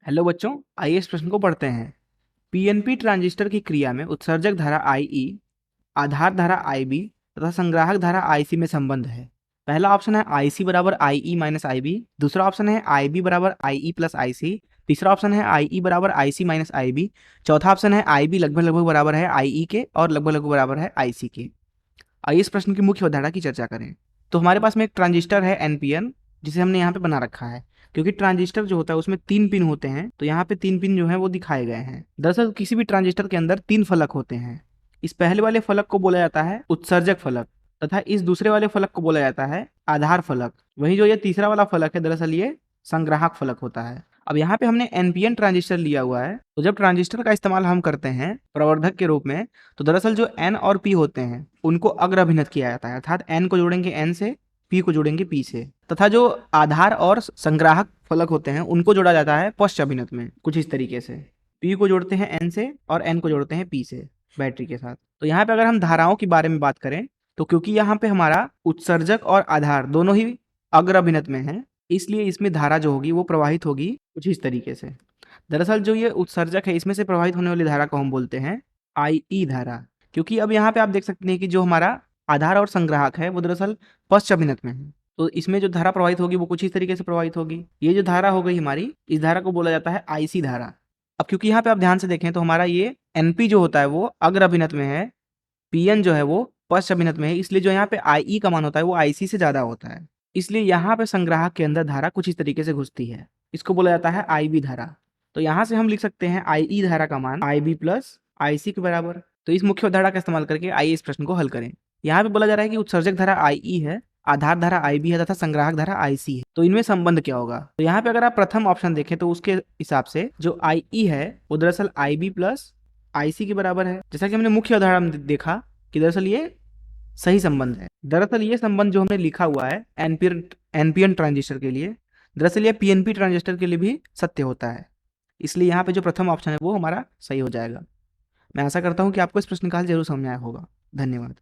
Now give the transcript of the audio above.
Hello बच्चों, आइए इस प्रश्न को पढ़ते हैं। पीएनपी ट्रांजिस्टर की क्रिया में उत्सर्जक धारा आई, आधार धारा आईबी तथा संग्राहक धारा आईसी में संबंध है। पहला ऑप्शन है आईसी बराबर आईई माइनस आईबी, दूसरा ऑप्शन है आईबी बराबर आईई प्लस आईसी, तीसरा ऑप्शन है आईई बराबर आईसी माइनस आईबी, चौथा ऑप्शन है आईबी लगभग लगभग बराबर है आईई के और लगभग लगभग बराबर है आईसी के। आइए इस प्रश्न की मुख्य अवधारणा की चर्चा करें। तो हमारे पास में एक ट्रांजिस्टर है एनपीएन, जिसे हमने यहाँ पे बना रखा है। क्योंकि ट्रांजिस्टर जो होता है उसमें 3 पिन होते हैं, तो यहाँ पे 3 पिन जो है वो दिखाए गए हैं। दरअसल किसी भी ट्रांजिस्टर के अंदर 3 फलक होते हैं। इस पहले वाले फलक को बोला जाता है उत्सर्जक फलक तथा इस दूसरे वाले फलक को बोला जाता है आधार फलक। वहीं जो ये तीसरा वाला फलक है, दरअसल ये संग्राहक फलक होता है। अब यहाँ पे हमने एनपीएन ट्रांजिस्टर लिया हुआ है, तो जब ट्रांजिस्टर का इस्तेमाल हम करते हैं प्रवर्धक के रूप में, तो दरअसल जो एन और पी होते हैं उनको अग्र अभिनत किया जाता है, अर्थात एन को जोड़ेंगे एन से, पी को जोड़ेंगे पी से, तथा जो आधार और संग्राहक फलक होते हैं उनको जोड़ा जाता है पश्च अभिनत में, कुछ इस तरीके से। पी को जोड़ते हैं एन से और एन को जोड़ते हैं पी से बैटरी के साथ। तो यहाँ पे अगर हम धाराओं के बारे में बात करें, तो क्योंकि यहाँ पे हमारा उत्सर्जक और आधार दोनों ही अग्र अभिनत में है, इसलिए इसमें धारा जो होगी वो प्रवाहित होगी कुछ इस तरीके से। दरअसल जो ये उत्सर्जक है, इसमें से प्रवाहित होने वाली धारा को हम बोलते हैं आई धारा। क्योंकि अब यहाँ पे आप देख सकते हैं कि जो हमारा आधार और संग्राहक है वो दरअसल पश्च अभिनत में है, तो इसमें जो धारा प्रवाहित होगी वो कुछ इस तरीके से प्रवाहित होगी। ये जो धारा हो गई हमारी, इस धारा को बोला जाता है आईसी धारा। अब क्योंकि यहाँ पे आप ध्यान से देखें तो हमारा ये एनपी जो होता है वो अग्र अभिनत में है, पीएन जो है वो पश्च अभिनत में है, इसलिए जो यहाँ पे आई का मान होता है वो आईसी से ज्यादा होता है। इसलिए यहाँ पे संग्राहक के अंदर धारा कुछ इस तरीके से घुसती है, इसको बोला जाता है आईबी धारा। तो यहाँ से हम लिख सकते हैं आई धारा का मान आईबी प्लस आईसी के बराबर। तो इस मुख्य अवधारणा का इस्तेमाल करके आइए इस प्रश्न को हल करें। यहाँ पे बोला जा रहा है कि उत्सर्जक धारा आई है, आधार धारा आईबी है तथा संग्राहक धारा आईसी है, तो इनमें संबंध क्या होगा। तो यहाँ पे अगर आप प्रथम ऑप्शन देखें तो उसके हिसाब से जो आई है वो दरअसल आईबी प्लस आईसी के बराबर है। जैसा कि हमने मुख्य अवधारणा में देखा कि दरअसल ये सही संबंध है। दरअसल ये संबंध जो हमने लिखा हुआ है एनपीएन ट्रांजिस्टर के लिए, दरअसल ये पीएनपी ट्रांजिस्टर के लिए भी सत्य होता है। इसलिए यहाँ पे जो प्रथम ऑप्शन है वो हमारा सही हो जाएगा। मैं आशा करता हूँ कि आपको इस प्रश्न का हल जरूर समझ में आया होगा। धन्यवाद।